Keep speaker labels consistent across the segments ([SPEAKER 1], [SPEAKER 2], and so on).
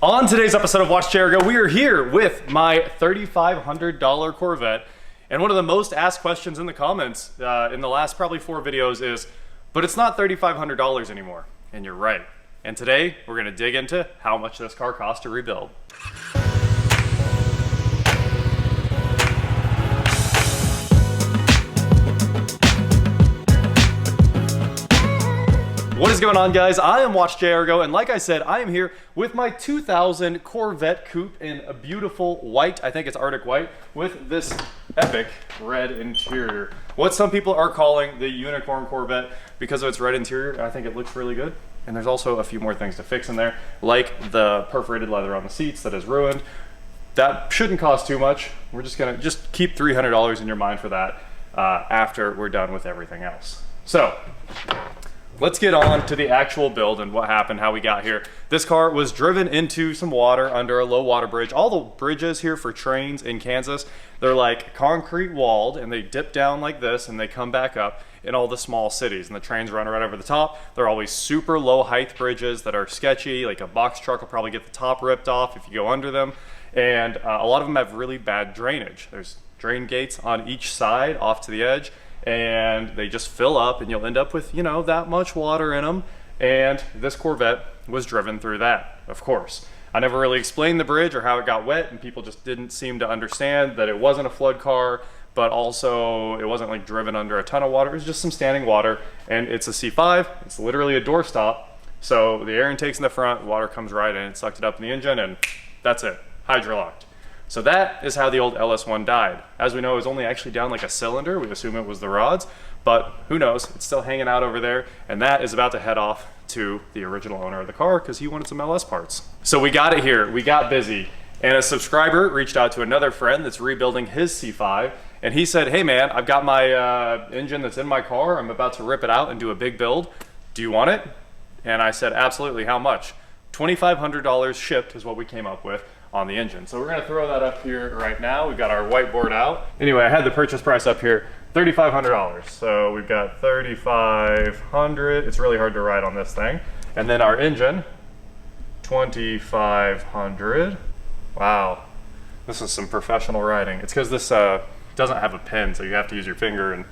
[SPEAKER 1] On today's episode of Watch Jericho, we are here with my $3,500 Corvette. And one of the most asked questions in the comments in the last probably 4 videos is, but it's not $3,500 anymore. And you're right. And today we're gonna dig into how much this car costs to rebuild. What is going on, guys? I am Watch Jericho, and like I said, I am here with my 2000 Corvette Coupe in a beautiful white, I think it's Arctic white, with this epic red interior. What some people are calling the unicorn Corvette because of its red interior. I think it looks really good. And there's also a few more things to fix in there, like the perforated leather on the seats that is ruined. That shouldn't cost too much. We're just gonna keep $300 in your mind for that after we're done with everything else. So, let's get on to the actual build and what happened, how we got here. This car was driven into some water under a low water bridge. All the bridges here for trains in Kansas, they're like concrete walled and they dip down like this and they come back up in all the small cities, and the trains run right over the top. They're always super low height bridges that are sketchy. Like a box truck will probably get the top ripped off if you go under them. And a lot of them have really bad drainage. There's drain gates on each side off to the edge, and they just fill up and you'll end up with, you know, that much water in them. And this Corvette was driven through that, of course. I never really explained the bridge or how it got wet, and people just didn't seem to understand that it wasn't a flood car, but also it wasn't like driven under a ton of water. It was just some standing water, and it's a C5. It's literally a doorstop. So the air intake's in the front, water comes right in, it sucked it up in the engine, and that's it, hydrolocked. So that is how the old LS1 died. As we know, it was only actually down like a cylinder. We assume it was the rods, but who knows? It's still hanging out over there, and that is about to head off to the original owner of the car because he wanted some LS parts. So we got it here, we got busy, and a subscriber reached out to another friend that's rebuilding his C5, and he said, hey man, I've got my engine that's in my car. I'm about to rip it out and do a big build. Do you want it? And I said, absolutely, how much? $2,500 shipped is what we came up with on the engine. So we're gonna throw that up here right now. We've got our whiteboard out. Anyway, I had the purchase price up here, $3,500. So we've got $3,500. It's really hard to write on this thing. And then our engine, $2,500. Wow, this is some professional writing. It's because this doesn't have a pen, so you have to use your finger, and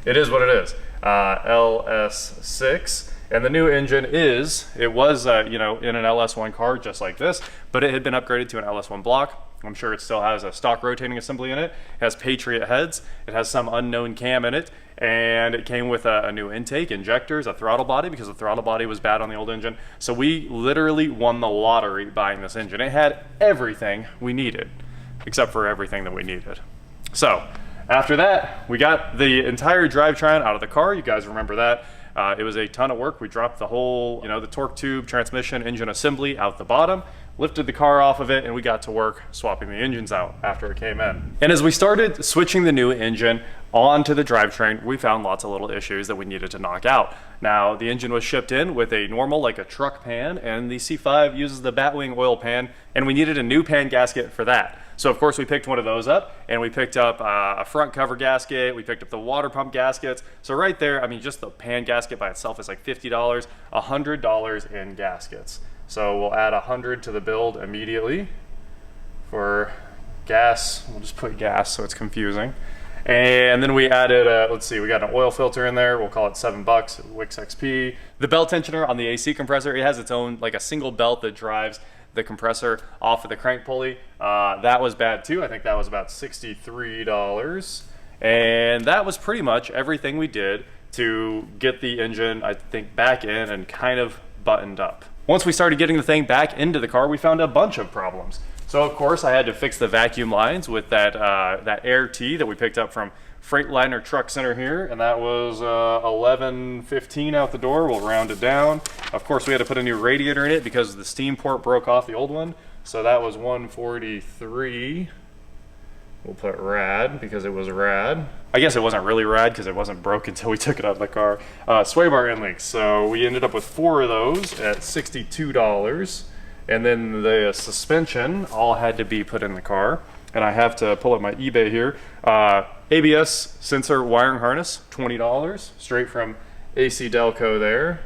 [SPEAKER 1] it is what it is. LS6. And the new engine is, it was, you know, in an LS1 car just like this, but it had been upgraded to an LS1 block. I'm sure it still has a stock rotating assembly in it. It has Patriot heads. It has some unknown cam in it. And it came with a new intake, injectors, a throttle body, because the throttle body was bad on the old engine. So we literally won the lottery buying this engine. It had everything we needed, except for everything that we needed. So after that, we got the entire drivetrain out of the car. You guys remember that. It was a ton of work. We dropped the whole, you know, the torque tube, transmission, engine assembly out the bottom, lifted the car off of it, and we got to work swapping the engines out after it came in. And as we started switching the new engine onto the drivetrain, we found lots of little issues that we needed to knock out. Now, the engine was shipped in with a normal, like a truck pan, and the C5 uses the Batwing oil pan, and we needed a new pan gasket for that. So of course we picked one of those up, and we picked up a front cover gasket, we picked up the water pump gaskets. So right there, I mean, just the pan gasket by itself is like $50, $100 in gaskets. So we'll add 100 to the build immediately. For gas, we'll just put gas so it's confusing. And then we added, let's see, we got an oil filter in there. We'll call it $7, Wix XP. The belt tensioner on the AC compressor, it has its own, like a single belt that drives the compressor off of the crank pulley. That was bad too. I think that was about $63. And that was pretty much everything we did to get the engine, I think, back in and kind of buttoned up. Once we started getting the thing back into the car, we found a bunch of problems. So of course I had to fix the vacuum lines with that, that air tee that we picked up from Freightliner Truck Center here, and that was $11.15 out the door. We'll round it down. Of course we had to put a new radiator in it because the steam port broke off the old one. So that was $143. We'll put rad because it was rad. I guess it wasn't really rad because it wasn't broke until we took it out of the car. Sway bar end links. So we ended up with 4 of those at $62. And then the suspension all had to be put in the car. And I have to pull up my eBay here. ABS sensor wiring harness, $20, straight from AC Delco there.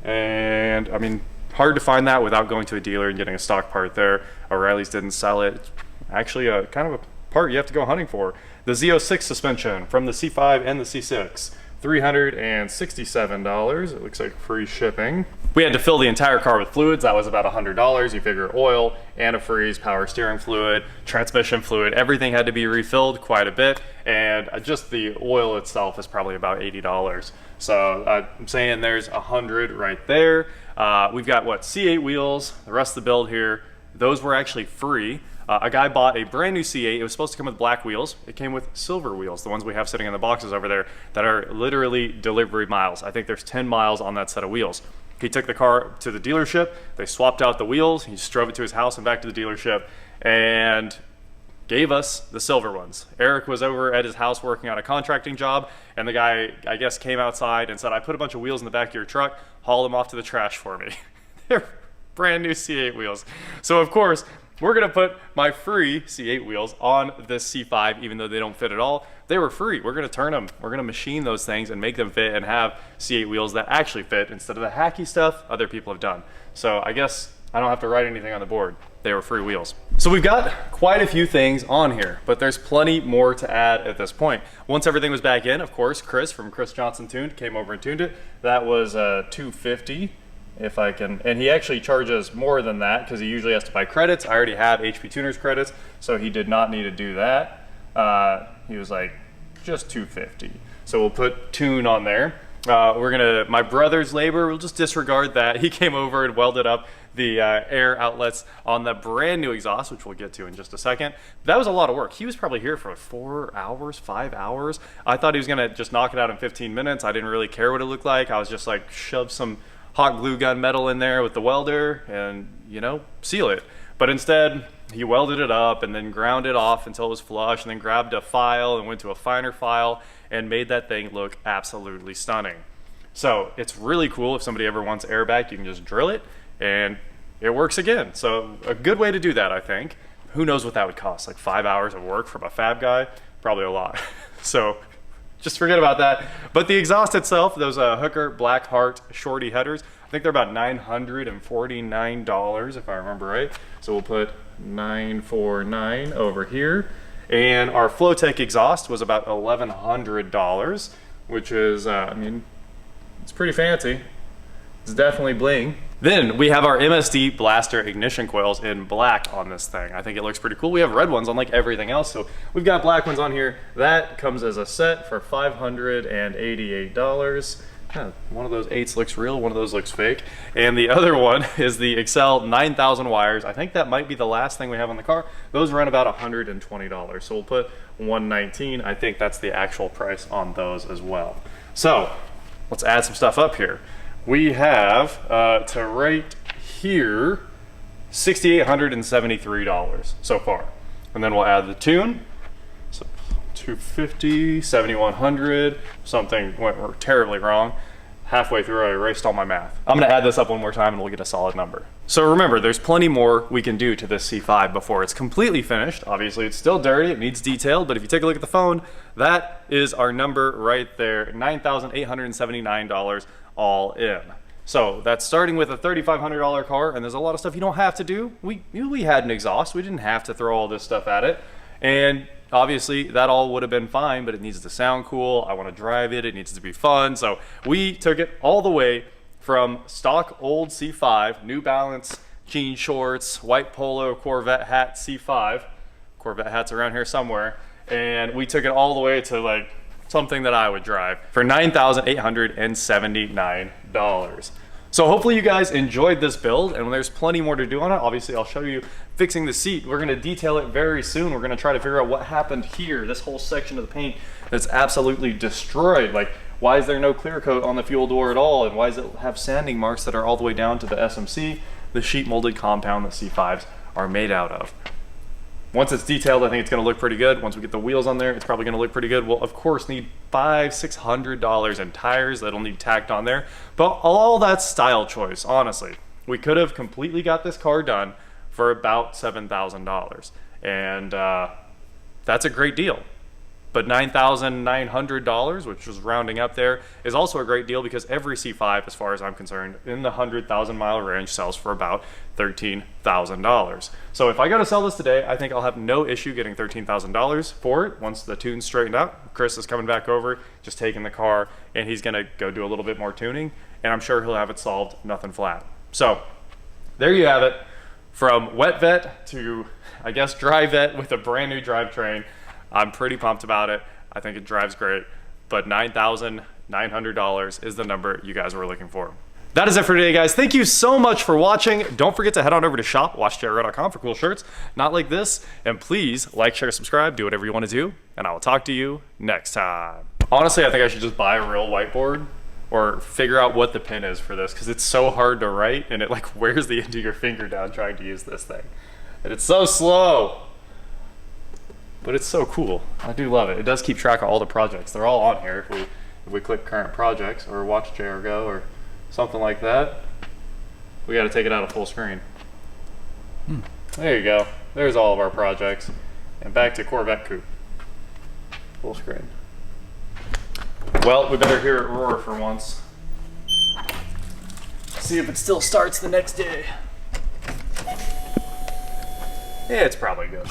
[SPEAKER 1] And I mean, hard to find that without going to a dealer and getting a stock part there. O'Reilly's didn't sell it. It's actually a kind of a part you have to go hunting for. The Z06 suspension from the C5 and the C6. $367. It looks like free shipping. We had to fill the entire car with fluids. That was about $100. You figure oil, antifreeze, power steering fluid, transmission fluid, everything had to be refilled quite a bit. And just the oil itself is probably about $80. So I'm saying there's 100 right there. We've got what, C8 wheels, the rest of the build here. Those were actually free. A guy bought a brand new C8. It was supposed to come with black wheels. It came with silver wheels, the ones we have sitting in the boxes over there that are literally delivery miles. I think there's 10 miles on that set of wheels. He took the car to the dealership. They swapped out the wheels. He just drove it to his house and back to the dealership and gave us the silver ones. Eric was over at his house working on a contracting job, and the guy, I guess, came outside and said, I put a bunch of wheels in the back of your truck, haul them off to the trash for me. They're brand new C8 wheels. So of course, we're gonna put my free C8 wheels on this C5, even though they don't fit at all. They were free. We're gonna turn them. We're gonna machine those things and make them fit and have C8 wheels that actually fit instead of the hacky stuff other people have done. So I guess I don't have to write anything on the board. They were free wheels. So we've got quite a few things on here, but there's plenty more to add at this point. Once everything was back in, of course, Chris from Chris Johnson Tuned came over and tuned it. That was $250. If I can, and he actually charges more than that because he usually has to buy credits. I already have HP Tuners credits, so he did not need to do that. He was like, just $250. So we'll put tune on there. My brother's labor, we'll just disregard that. He came over and welded up the air outlets on the brand new exhaust, which we'll get to in just a second. That was a lot of work. He was probably here for 4 hours, 5 hours. I thought he was gonna just knock it out in 15 minutes. I didn't really care what it looked like. I was just like, shove some hot glue gun metal in there with the welder and, you know, seal it. But instead, he welded it up and then ground it off until it was flush and then grabbed a file and went to a finer file and made that thing look absolutely stunning. So it's really cool. If somebody ever wants airbag, you can just drill it and it works again. So a good way to do that, I think. Who knows what that would cost? Like 5 hours of work from a fab guy? Probably a lot. So just forget about that. But the exhaust itself, those Hooker Black Heart Shorty headers, I think they're about $949 if I remember right. So we'll put 949 over here. And our Flowtech exhaust was about $1,100, which is, I mean, it's pretty fancy. It's definitely bling. Then we have our MSD blaster ignition coils in black on this thing. I think it looks pretty cool. We have red ones on like everything else, so we've got black ones on here. That comes as a set for $588. One of those 8s looks real, one of those looks fake. And the other one is the Excel 9000 wires. I think that might be the last thing we have on the car. Those run about $120. So we'll put $119. I think that's the actual price on those as well. So let's add some stuff up here. We have to right here $6,873 so far, and then we'll add the tune. So 250, 7,100. Something went terribly wrong. Halfway through, I erased all my math. I'm gonna add this up one more time and we'll get a solid number. So remember, there's plenty more we can do to this C5 before it's completely finished. Obviously, it's still dirty, it needs detailed, but if you take a look at the phone, that is our number right there, $9,879 all in. So that's starting with a $3,500 car, and there's a lot of stuff you don't have to do. We had an exhaust, we didn't have to throw all this stuff at it. And obviously that all would have been fine, but it needs to sound cool. I want to drive it, it needs to be fun. So we took it all the way from stock old C5, New Balance jean shorts, white polo Corvette hat C5. Corvette hats around here somewhere. And we took it all the way to like something that I would drive for $9,879. So hopefully you guys enjoyed this build, and there's plenty more to do on it. Obviously, I'll show you fixing the seat. We're gonna detail it very soon. We're gonna try to figure out what happened here, this whole section of the paint that's absolutely destroyed. Like, why is there no clear coat on the fuel door at all? And why does it have sanding marks that are all the way down to the SMC, the sheet molded compound that C5s are made out of? Once it's detailed, I think it's gonna look pretty good. Once we get the wheels on there, it's probably gonna look pretty good. We'll of course need $500–600 in tires that'll need tacked on there, but all that's style choice, honestly. We could have completely got this car done for about $7,000, and that's a great deal. but $9,900, which was rounding up there, is also a great deal because every C5, as far as I'm concerned, in the 100,000 mile range sells for about $13,000. So if I go to sell this today, I think I'll have no issue getting $13,000 for it once the tune's straightened out. Chris is coming back over, just taking the car, and he's gonna go do a little bit more tuning, and I'm sure he'll have it solved, nothing flat. So there you have it. From wet vet to, I guess, dry vet with a brand new drivetrain. I'm pretty pumped about it. I think it drives great, but $9,900 is the number you guys were looking for. That is it for today, guys. Thank you so much for watching. Don't forget to head on over to shop.watchjrgo.com for cool shirts, not like this. And please like, share, subscribe, do whatever you want to do, and I will talk to you next time. Honestly, I think I should just buy a real whiteboard or figure out what the pin is for this, because it's so hard to write and it like wears the end of your finger down trying to use this thing. And it's so slow, but it's so cool. I do love it. It does keep track of all the projects. They're all on here. If we click current projects or watch JRGO or something like that, we got to take it out of full screen. There you go. There's all of our projects. And back to Corvette Coupe. Full screen. Well, we better hear it roar for once. See if it still starts the next day. Yeah, it's probably good.